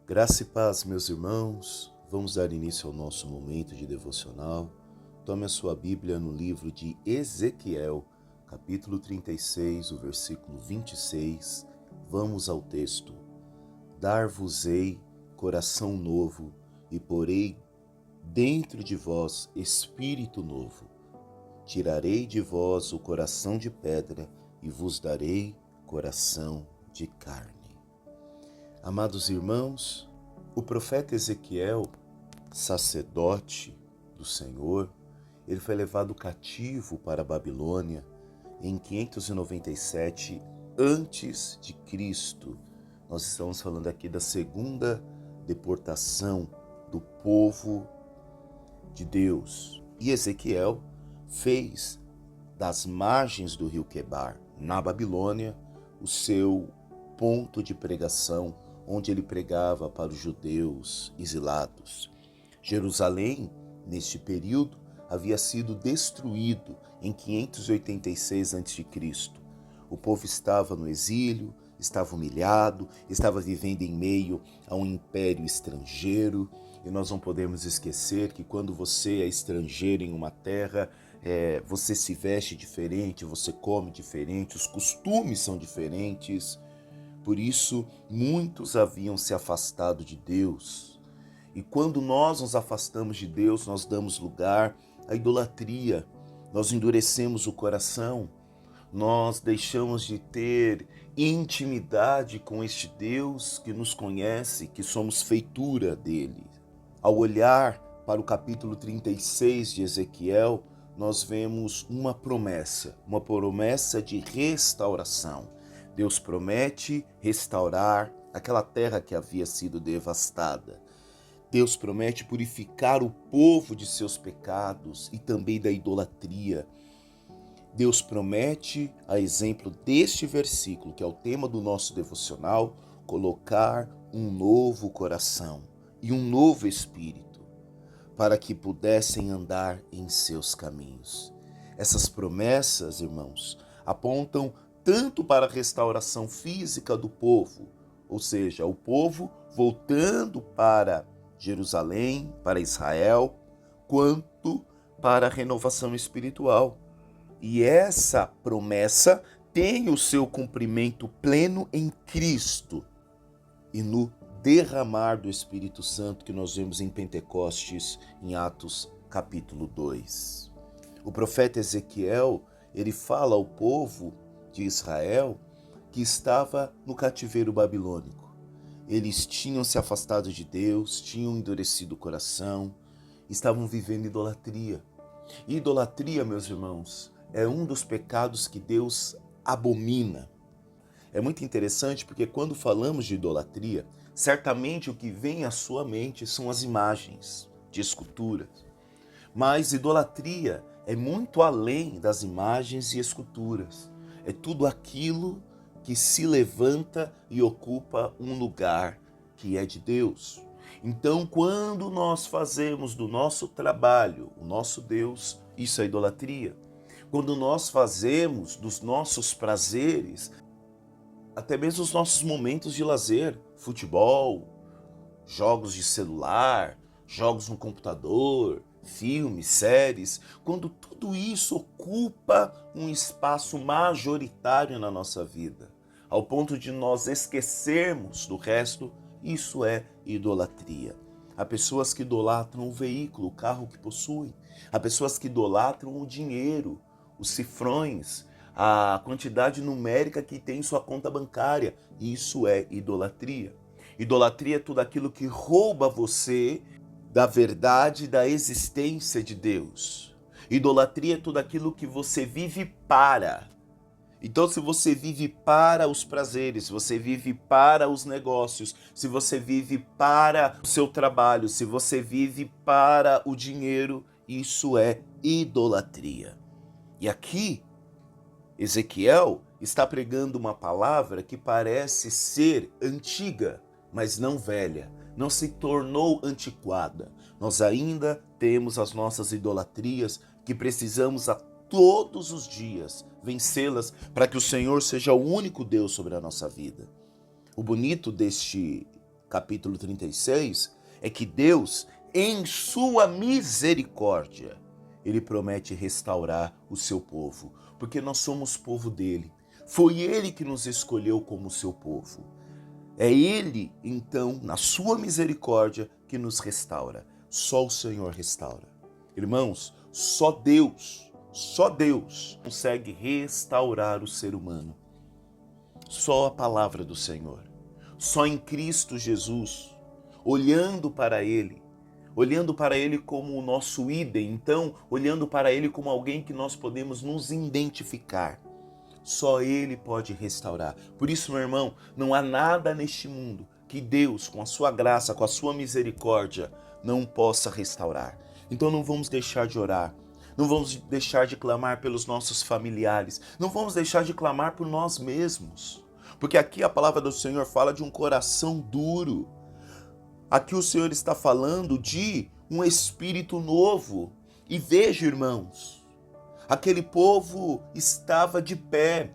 Graça e paz, meus irmãos. Vamos dar início ao nosso momento de devocional. Tome a sua Bíblia no livro de Ezequiel, capítulo 36, o versículo 26. Vamos ao texto. Dar-vos-ei coração novo e porei dentro de vós espírito novo. Tirarei de vós o coração de pedra e vos darei coração de carne. Amados irmãos, o profeta Ezequiel, sacerdote do Senhor, ele foi levado cativo para a Babilônia em 597 antes de Cristo. Nós estamos falando aqui da segunda deportação do povo de Deus. E Ezequiel fez das margens do rio Quebar, na Babilônia, o seu ponto de pregação, onde ele pregava para os judeus exilados. Jerusalém, neste período, havia sido destruído em 586 a.C. O povo estava no exílio, estava humilhado, estava vivendo em meio a um império estrangeiro. E nós não podemos esquecer que quando você é estrangeiro em uma terra, você se veste diferente, você come diferente, os costumes são diferentes. Por isso, muitos haviam se afastado de Deus. E quando nós nos afastamos de Deus, nós damos lugar à idolatria. Nós endurecemos o coração. Nós deixamos de ter intimidade com este Deus que nos conhece, que somos feitura dele. Ao olhar para o capítulo 36 de Ezequiel, nós vemos uma promessa de restauração. Deus promete restaurar aquela terra que havia sido devastada. Deus promete purificar o povo de seus pecados e também da idolatria. Deus promete, a exemplo deste versículo, que é o tema do nosso devocional, colocar um novo coração e um novo espírito, para que pudessem andar em seus caminhos. Essas promessas, irmãos, apontam tanto para a restauração física do povo, ou seja, o povo voltando para Jerusalém, para Israel, quanto para a renovação espiritual. E essa promessa tem o seu cumprimento pleno em Cristo e no derramar do Espírito Santo que nós vemos em Pentecostes, em Atos capítulo 2. O profeta Ezequiel, ele fala ao povo de Israel que estava no cativeiro babilônico. Eles tinham se afastado de Deus, tinham endurecido o coração, estavam vivendo idolatria. E idolatria, meus irmãos, é um dos pecados que Deus abomina. É muito interessante porque quando falamos de idolatria, certamente o que vem à sua mente são as imagens de esculturas. Mas idolatria é muito além das imagens e esculturas. É tudo aquilo que se levanta e ocupa um lugar que é de Deus. Então, quando nós fazemos do nosso trabalho o nosso Deus, isso é idolatria. Quando nós fazemos dos nossos prazeres, até mesmo os nossos momentos de lazer, futebol, jogos de celular, jogos no computador, filmes, séries, quando tudo isso ocupa um espaço majoritário na nossa vida, ao ponto de nós esquecermos do resto, isso é idolatria. Há pessoas que idolatram o veículo, o carro que possuem. Há pessoas que idolatram o dinheiro, os cifrões, a quantidade numérica que tem em sua conta bancária. Isso é idolatria. Idolatria é tudo aquilo que rouba você da verdade da existência de Deus. Idolatria é tudo aquilo que você vive para. Então, se você vive para os prazeres, se você vive para os negócios, se você vive para o seu trabalho, se você vive para o dinheiro, isso é idolatria. E aqui, Ezequiel está pregando uma palavra que parece ser antiga, mas não velha, não se tornou antiquada. Nós ainda temos as nossas idolatrias que precisamos a todos os dias vencê-las para que o Senhor seja o único Deus sobre a nossa vida. O bonito deste capítulo 36, é que Deus, em sua misericórdia, Ele promete restaurar o seu povo, porque nós somos povo dele. Foi Ele que nos escolheu como seu povo. É Ele, então, na sua misericórdia, que nos restaura. Só o Senhor restaura. Irmãos, só Deus consegue restaurar o ser humano. Só a palavra do Senhor. Só em Cristo Jesus, olhando para Ele como o nosso idem, então, olhando para Ele como alguém que nós podemos nos identificar. Só Ele pode restaurar. Por isso, meu irmão, não há nada neste mundo que Deus, com a sua graça, com a sua misericórdia, não possa restaurar. Então não vamos deixar de orar, não vamos deixar de clamar pelos nossos familiares, não vamos deixar de clamar por nós mesmos. Porque aqui a palavra do Senhor fala de um coração duro. Aqui o Senhor está falando de um espírito novo. E veja, irmãos, aquele povo estava de pé,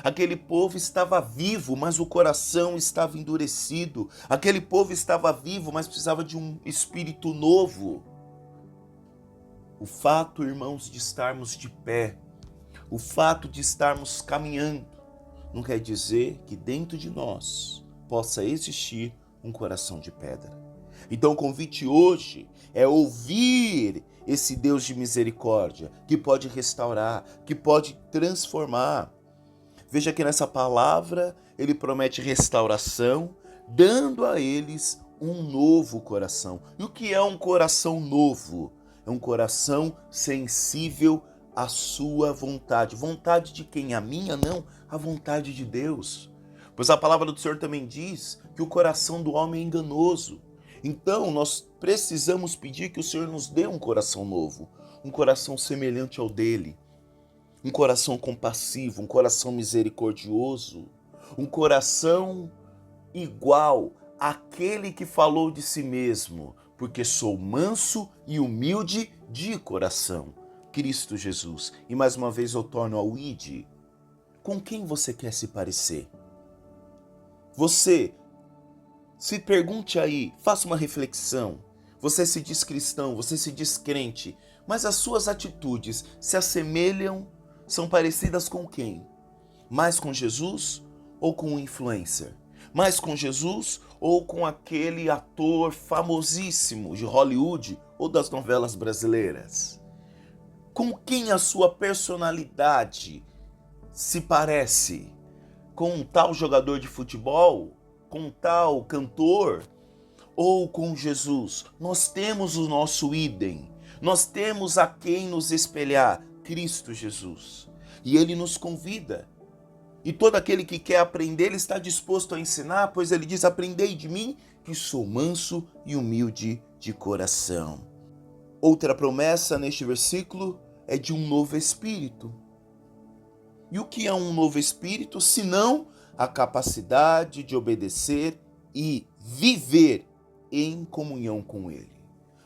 aquele povo estava vivo, mas o coração estava endurecido. Aquele povo estava vivo, mas precisava de um espírito novo. O fato, irmãos, de estarmos de pé, o fato de estarmos caminhando, não quer dizer que dentro de nós possa existir um coração de pedra. Então o convite hoje é ouvir esse Deus de misericórdia, que pode restaurar, que pode transformar. Veja que nessa palavra ele promete restauração, dando a eles um novo coração. E o que é um coração novo? É um coração sensível à sua vontade. Vontade de quem? A minha? Não, a vontade de Deus. Pois a palavra do Senhor também diz que o coração do homem é enganoso. Então, nós precisamos pedir que o Senhor nos dê um coração novo, um coração semelhante ao dele, um coração compassivo, um coração misericordioso, um coração igual àquele que falou de si mesmo, porque sou manso e humilde de coração, Cristo Jesus. E mais uma vez eu torno ao ide. Com quem você quer se parecer? Você se pergunte aí, faça uma reflexão. Você se diz cristão, você se diz crente, mas as suas atitudes se assemelham, são parecidas com quem? Mais com Jesus ou com um influencer? Mais com Jesus ou com aquele ator famosíssimo de Hollywood ou das novelas brasileiras? Com quem a sua personalidade se parece? Com um tal jogador de futebol? Com um tal cantor? Ou com Jesus? Nós temos o nosso idem, nós temos a quem nos espelhar, Cristo Jesus. E Ele nos convida. E todo aquele que quer aprender, Ele está disposto a ensinar, pois Ele diz, aprendei de mim, que sou manso e humilde de coração. Outra promessa neste versículo é de um novo espírito. E o que é um novo espírito, senão a capacidade de obedecer e viver em comunhão com Ele?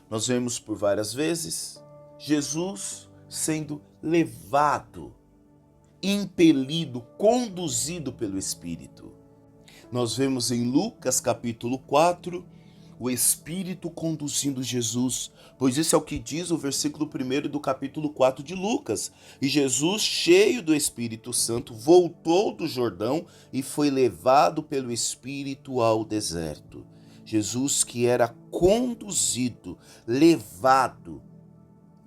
Nós vemos por várias vezes Jesus sendo levado, impelido, conduzido pelo Espírito. Nós vemos em Lucas capítulo 4, o Espírito conduzindo Jesus, pois isso é o que diz o versículo 1 do capítulo 4 de Lucas. E Jesus, cheio do Espírito Santo, voltou do Jordão e foi levado pelo Espírito ao deserto. Jesus que era conduzido, levado.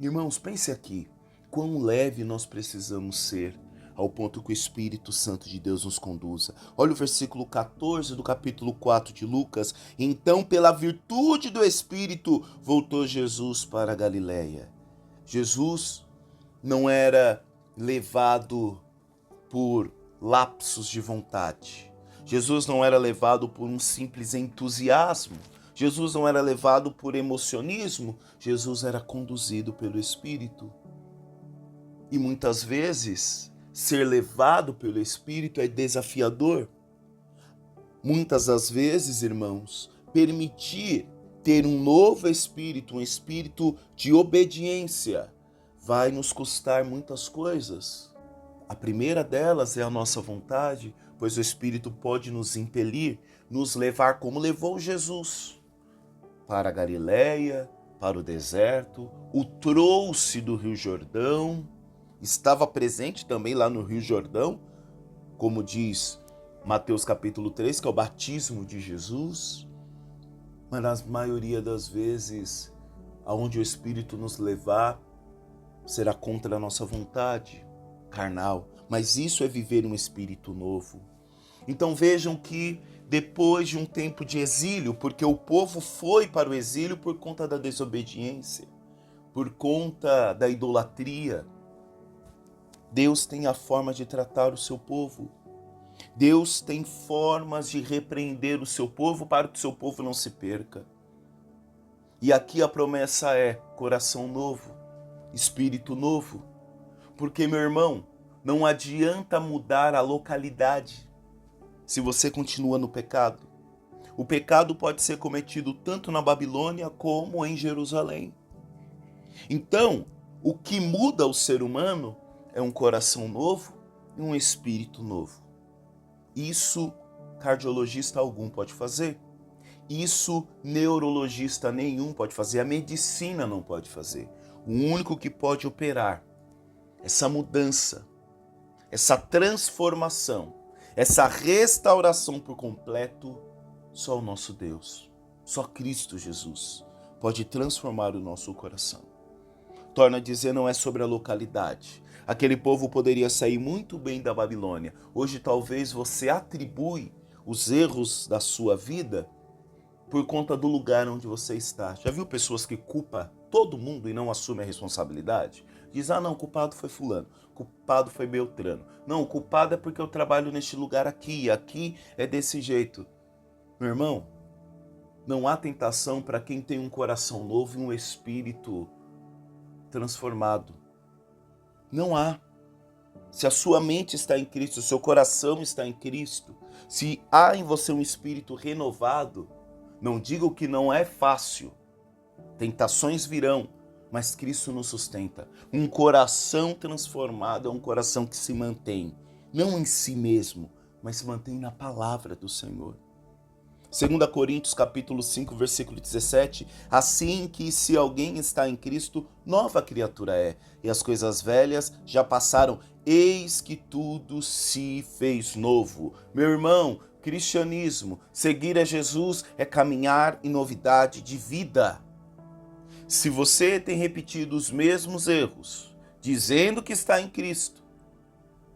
Irmãos, pense aqui, quão leve nós precisamos ser, ao ponto que o Espírito Santo de Deus nos conduza. Olha o versículo 14 do capítulo 4 de Lucas. Então, pela virtude do Espírito, voltou Jesus para a Galileia. Jesus não era levado por lapsos de vontade. Jesus não era levado por um simples entusiasmo. Jesus não era levado por emocionismo. Jesus era conduzido pelo Espírito. E muitas vezes, ser levado pelo Espírito é desafiador. Muitas das vezes, irmãos, permitir ter um novo espírito, um espírito de obediência, vai nos custar muitas coisas. A primeira delas é a nossa vontade, pois o Espírito pode nos impelir, nos levar, como levou Jesus, para a Galileia, para o deserto, o trouxe do Rio Jordão, estava presente também lá no Rio Jordão, como diz Mateus capítulo 3, que é o batismo de Jesus, mas na maioria das vezes, aonde o Espírito nos levar, será contra a nossa vontade carnal, mas isso é viver um espírito novo. Então vejam que depois de um tempo de exílio, porque o povo foi para o exílio por conta da desobediência, por conta da idolatria, Deus tem a forma de tratar o seu povo. Deus tem formas de repreender o seu povo para que o seu povo não se perca. E aqui a promessa é coração novo, espírito novo. Porque, meu irmão, não adianta mudar a localidade se você continua no pecado. O pecado pode ser cometido tanto na Babilônia como em Jerusalém. Então, o que muda o ser humano é um coração novo e um espírito novo. Isso cardiologista algum pode fazer. Isso neurologista nenhum pode fazer. A medicina não pode fazer. O único que pode operar essa mudança, essa transformação, essa restauração por completo, só o nosso Deus, só Cristo Jesus pode transformar o nosso coração. Torna a dizer, não é sobre a localidade. Aquele povo poderia sair muito bem da Babilônia. Hoje talvez você atribui os erros da sua vida por conta do lugar onde você está. Já viu pessoas que culpam todo mundo e não assumem a responsabilidade? Diz, não, o culpado foi fulano, o culpado foi Beltrano. Não, o culpado é porque eu trabalho neste lugar aqui é desse jeito. Meu irmão, não há tentação para quem tem um coração novo e um espírito transformado. Não há. Se a sua mente está em Cristo, o seu coração está em Cristo, se há em você um espírito renovado, não digo que não é fácil, tentações virão, mas Cristo nos sustenta. Um coração transformado é um coração que se mantém, não em si mesmo, mas se mantém na palavra do Senhor. 2 Coríntios capítulo 5, versículo 17, assim que se alguém está em Cristo, nova criatura é, e as coisas velhas já passaram, eis que tudo se fez novo. Meu irmão, cristianismo, seguir a Jesus é caminhar em novidade de vida. Se você tem repetido os mesmos erros, dizendo que está em Cristo,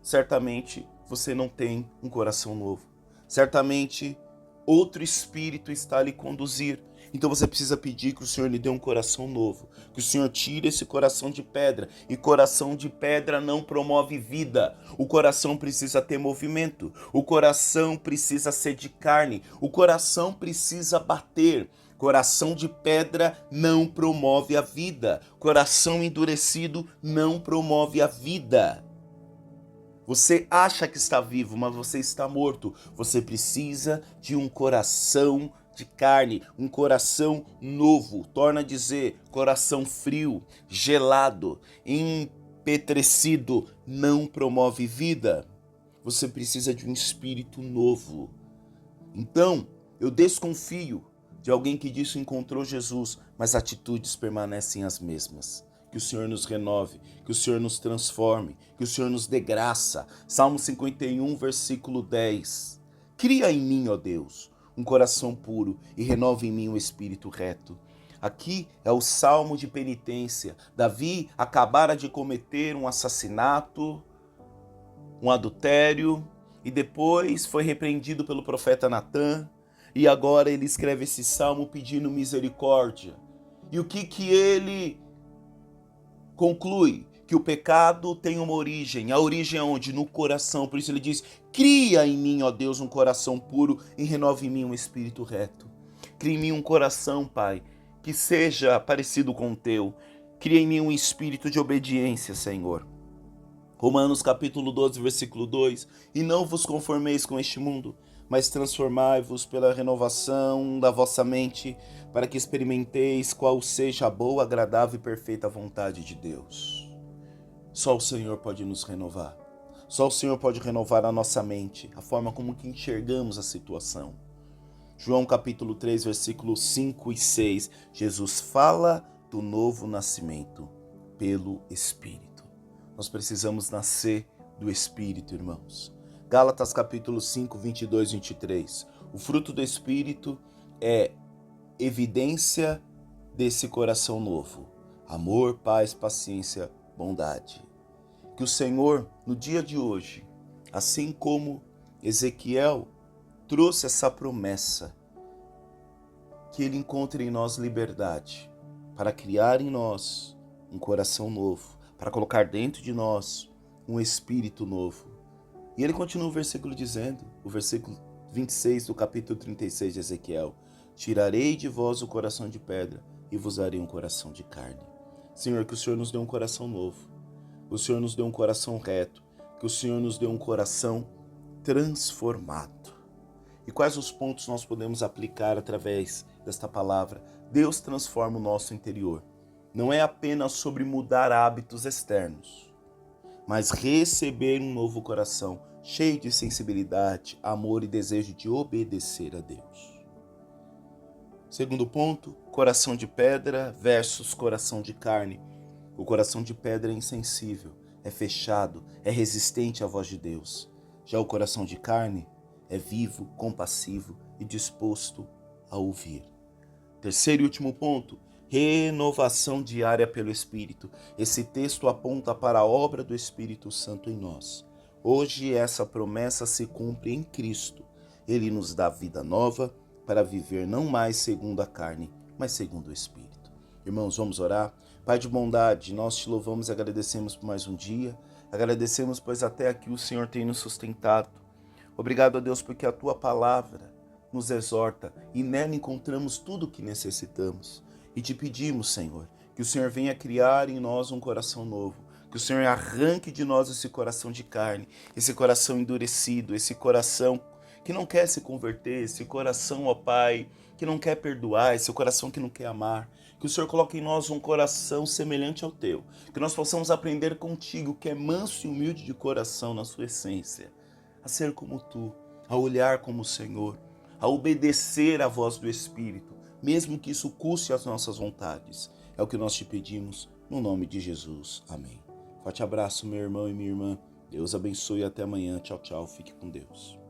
certamente você não tem um coração novo. Certamente outro espírito está a lhe conduzir. Então você precisa pedir que o Senhor lhe dê um coração novo, que o Senhor tire esse coração de pedra. E coração de pedra não promove vida. O coração precisa ter movimento. O coração precisa ser de carne. O coração precisa bater. Coração de pedra não promove a vida. Coração endurecido não promove a vida. Você acha que está vivo, mas você está morto. Você precisa de um coração de carne, um coração novo. Torna a dizer, coração frio, gelado, empetrecido, não promove vida. Você precisa de um espírito novo. Então, eu desconfio de alguém que diz que encontrou Jesus, mas atitudes permanecem as mesmas. Que o Senhor nos renove, que o Senhor nos transforme, que o Senhor nos dê graça. Salmo 51, versículo 10. Cria em mim, ó Deus, um coração puro e renova em mim um espírito reto. Aqui é o salmo de penitência. Davi acabara de cometer um assassinato, um adultério, e depois foi repreendido pelo profeta Natã, e agora ele escreve esse salmo pedindo misericórdia. E o que ele conclui? Que o pecado tem uma origem. A origem é onde? No coração. Por isso ele diz, cria em mim, ó Deus, um coração puro e renova em mim um espírito reto. Cria em mim um coração, Pai, que seja parecido com o teu. Cria em mim um espírito de obediência, Senhor. Romanos capítulo 12, versículo 2. E não vos conformeis com este mundo, mas transformai-vos pela renovação da vossa mente, para que experimenteis qual seja a boa, agradável e perfeita vontade de Deus. Só o Senhor pode nos renovar. Só o Senhor pode renovar a nossa mente, a forma como que enxergamos a situação. João capítulo 3, versículos 5 e 6. Jesus fala do novo nascimento pelo Espírito. Nós precisamos nascer do Espírito, irmãos. Gálatas capítulo 5, 22 e 23. O fruto do Espírito é evidência desse coração novo. Amor, paz, paciência, bondade. Que o Senhor, no dia de hoje, assim como Ezequiel trouxe essa promessa, que Ele encontre em nós liberdade, para criar em nós um coração novo, para colocar dentro de nós um espírito novo. E ele continua o versículo dizendo, o versículo 26 do capítulo 36 de Ezequiel: tirarei de vós o coração de pedra e vos darei um coração de carne. Senhor, que o Senhor nos dê um coração novo, que o Senhor nos dê um coração reto, que o Senhor nos dê um coração transformado. E quais os pontos nós podemos aplicar através desta palavra? Deus transforma o nosso interior. Não é apenas sobre mudar hábitos externos, mas receber um novo coração, cheio de sensibilidade, amor e desejo de obedecer a Deus. Segundo ponto, coração de pedra versus coração de carne. O coração de pedra é insensível, é fechado, é resistente à voz de Deus. Já o coração de carne é vivo, compassivo e disposto a ouvir. Terceiro e último ponto, renovação diária pelo Espírito. Esse texto aponta para a obra do Espírito Santo em nós. Hoje essa promessa se cumpre em Cristo. Ele nos dá vida nova para viver não mais segundo a carne, mas segundo o Espírito. Irmãos, vamos orar? Pai de bondade, nós te louvamos e agradecemos por mais um dia. Agradecemos, pois até aqui o Senhor tem nos sustentado. Obrigado a Deus porque a tua palavra nos exorta e nela encontramos tudo o que necessitamos. E te pedimos, Senhor, que o Senhor venha criar em nós um coração novo, que o Senhor arranque de nós esse coração de carne, esse coração endurecido, esse coração que não quer se converter, esse coração, ó Pai, que não quer perdoar, esse coração que não quer amar. Que o Senhor coloque em nós um coração semelhante ao teu, que nós possamos aprender contigo, que é manso e humilde de coração na sua essência, a ser como tu, a olhar como o Senhor, a obedecer à voz do Espírito, mesmo que isso custe as nossas vontades. É o que nós te pedimos, no nome de Jesus. Amém. Forte abraço, meu irmão e minha irmã. Deus abençoe e até amanhã. Tchau, tchau. Fique com Deus.